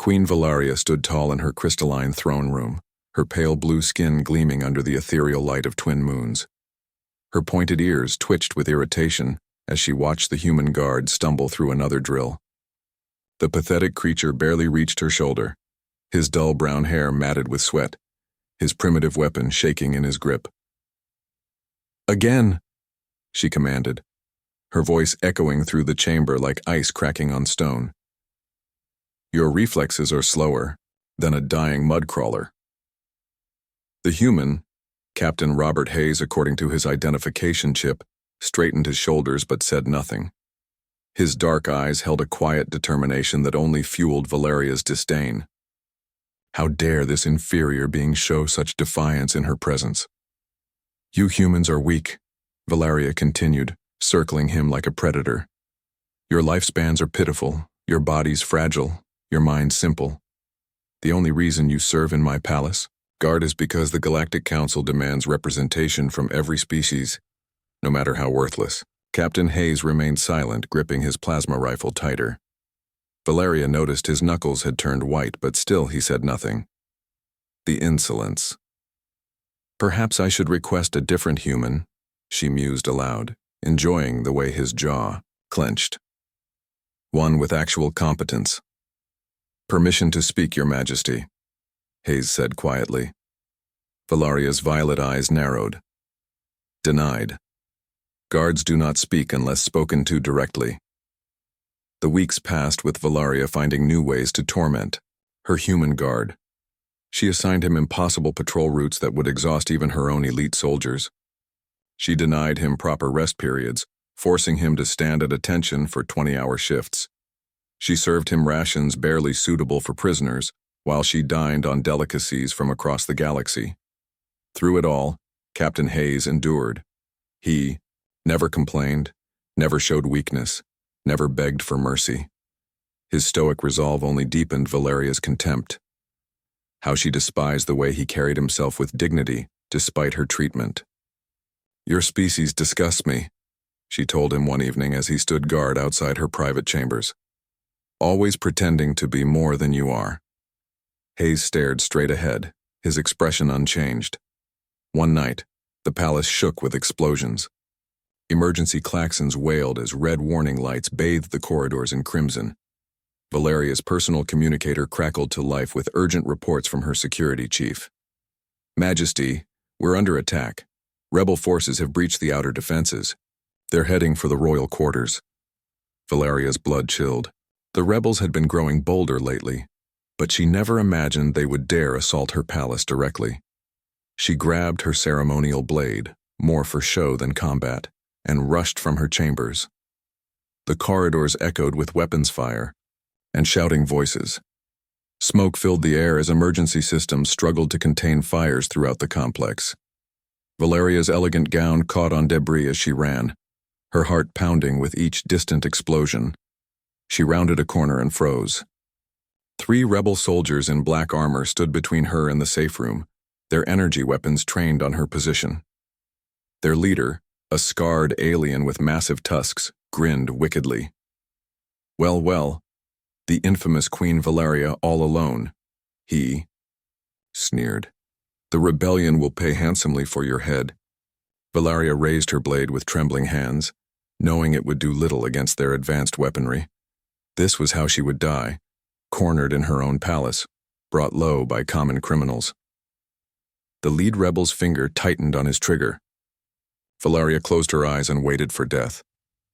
Queen Valeria stood tall in her crystalline throne room, her pale blue skin gleaming under the ethereal light of twin moons. Her pointed ears twitched with irritation as she watched the human guard stumble through another drill. The pathetic creature barely reached her shoulder, his dull brown hair matted with sweat, his primitive weapon shaking in his grip. "Again!" she commanded, her voice echoing through the chamber like ice cracking on stone. "Your reflexes are slower than a dying mudcrawler." The human, Captain Robert Hayes according to his identification chip, straightened his shoulders but said nothing. His dark eyes held a quiet determination that only fueled Valeria's disdain. How dare this inferior being show such defiance in her presence? "You humans are weak," Valeria continued, circling him like a predator. "Your lifespans are pitiful, your bodies fragile, your minds simple. The only reason you serve in my palace guard is because the Galactic Council demands representation from every species, no matter how worthless." Captain Hayes remained silent, gripping his plasma rifle tighter. Valeria noticed his knuckles had turned white, but still he said nothing. The insolence. "Perhaps I should request a different human," she mused aloud, enjoying the way his jaw clenched. "One with actual competence." "Permission to speak, Your Majesty," Hayes said quietly. Valeria's violet eyes narrowed. "Denied. Guards do not speak unless spoken to directly." The weeks passed with Valeria finding new ways to torment her human guard. She assigned him impossible patrol routes that would exhaust even her own elite soldiers. She denied him proper rest periods, forcing him to stand at attention for 20-hour shifts. She served him rations barely suitable for prisoners, while she dined on delicacies from across the galaxy. Through it all, Captain Hayes endured. He never complained, never showed weakness, never begged for mercy. His stoic resolve only deepened Valeria's contempt. How she despised the way he carried himself with dignity, despite her treatment. "Your species disgusts me," she told him one evening as he stood guard outside her private chambers. "Always pretending to be more than you are." Hayes stared straight ahead, his expression unchanged. One night, the palace shook with explosions. Emergency klaxons wailed as red warning lights bathed the corridors in crimson. Valeria's personal communicator crackled to life with urgent reports from her security chief. "Majesty, we're under attack. Rebel forces have breached the outer defenses. They're heading for the royal quarters." Valeria's blood chilled. The rebels had been growing bolder lately, but she never imagined they would dare assault her palace directly. She grabbed her ceremonial blade, more for show than combat, and rushed from her chambers. The corridors echoed with weapons fire and shouting voices. Smoke filled the air as emergency systems struggled to contain fires throughout the complex. Valeria's elegant gown caught on debris as she ran, her heart pounding with each distant explosion. She rounded a corner and froze. 3 rebel soldiers in black armor stood between her and the safe room, their energy weapons trained on her position. Their leader, a scarred alien with massive tusks, grinned wickedly. "Well, well, the infamous Queen Valeria all alone," he sneered. "The rebellion will pay handsomely for your head." Valeria raised her blade with trembling hands, knowing it would do little against their advanced weaponry. This was how she would die, cornered in her own palace, brought low by common criminals. The lead rebel's finger tightened on his trigger. Valeria closed her eyes and waited for death.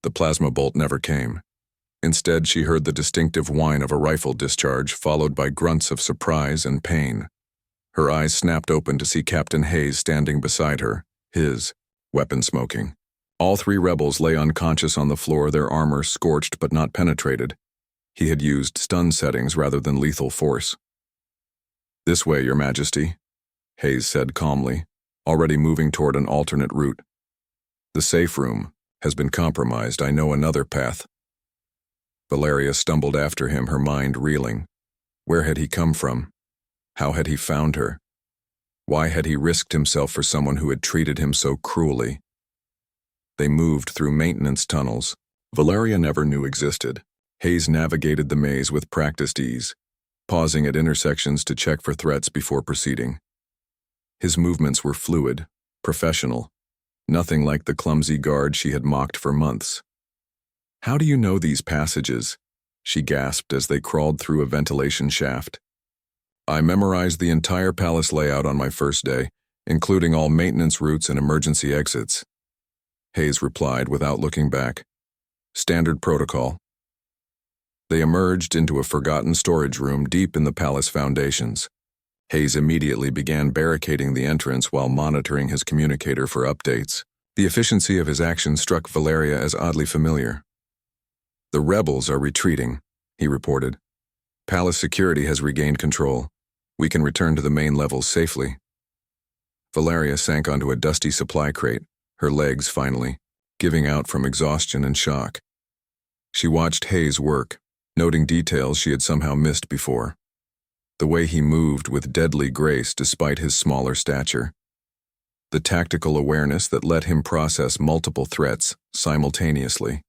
The plasma bolt never came. Instead, she heard the distinctive whine of a rifle discharge, followed by grunts of surprise and pain. Her eyes snapped open to see Captain Hayes standing beside her, his weapon smoking. All 3 rebels lay unconscious on the floor, their armor scorched but not penetrated. He had used stun settings rather than lethal force. "This way, Your Majesty," Hayes said calmly, already moving toward an alternate route. "The safe room has been compromised. I know another path." Valeria stumbled after him, her mind reeling. Where had he come from? How had he found her? Why had he risked himself for someone who had treated him so cruelly? They moved through maintenance tunnels Valeria never knew existed. Hayes navigated the maze with practiced ease. pausing at intersections to check for threats before proceeding. His movements were fluid, professional, nothing like the clumsy guard she had mocked for months. "How do you know these passages?" she gasped as they crawled through a ventilation shaft. "I memorized the entire palace layout on my first day, including all maintenance routes and emergency exits," Hayes replied without looking back. "Standard protocol." They emerged into a forgotten storage room deep in the palace foundations. Hayes immediately began barricading the entrance while monitoring his communicator for updates. The efficiency of his action struck Valeria as oddly familiar. "The rebels are retreating," he reported. "Palace security has regained control. We can return to the main levels safely." Valeria sank onto a dusty supply crate, her legs finally giving out from exhaustion and shock. She watched Hayes work, noting details she had somehow missed before. The way he moved with deadly grace despite his smaller stature. The tactical awareness that let him process multiple threats simultaneously.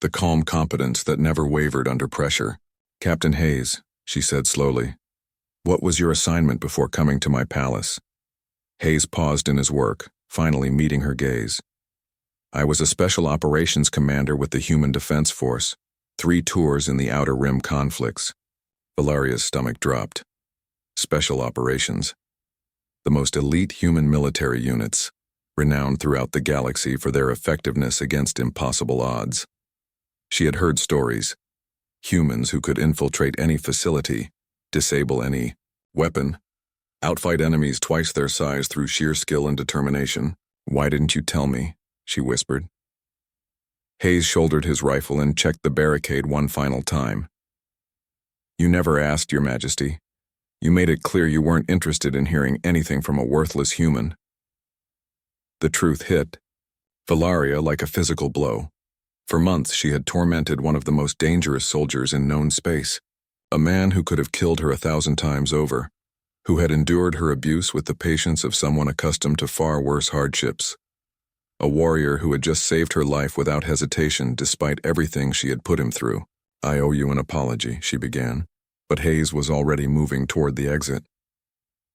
The calm competence that never wavered under pressure. "Captain Hayes," she said slowly, "what was your assignment before coming to my palace?" Hayes paused in his work, finally meeting her gaze. "I was a special operations commander with the Human Defense Force, 3 tours in the Outer Rim conflicts." Valeria's stomach dropped. Special operations. The most elite human military units, renowned throughout the galaxy for their effectiveness against impossible odds. She had heard stories. Humans who could infiltrate any facility, disable any weapon, outfight enemies twice their size through sheer skill and determination. "Why didn't you tell me?" she whispered. Hayes shouldered his rifle and checked the barricade one final time. "You never asked, Your Majesty. You made it clear you weren't interested in hearing anything from a worthless human." The truth hit Valeria like a physical blow. For months she had tormented one of the most dangerous soldiers in known space, a man who could have killed her 1,000 times over, who had endured her abuse with the patience of someone accustomed to far worse hardships. A warrior who had just saved her life without hesitation despite everything she had put him through. "I owe you an apology," she began, but Hayes was already moving toward the exit.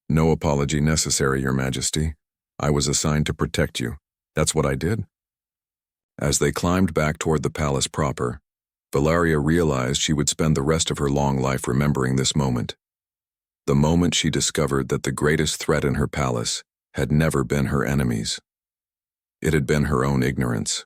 "No apology necessary, Your Majesty. I was assigned to protect you. That's what I did." As they climbed back toward the palace proper, Valeria realized she would spend the rest of her long life remembering this moment. The moment she discovered that the greatest threat in her palace had never been her enemies. It had been her own ignorance.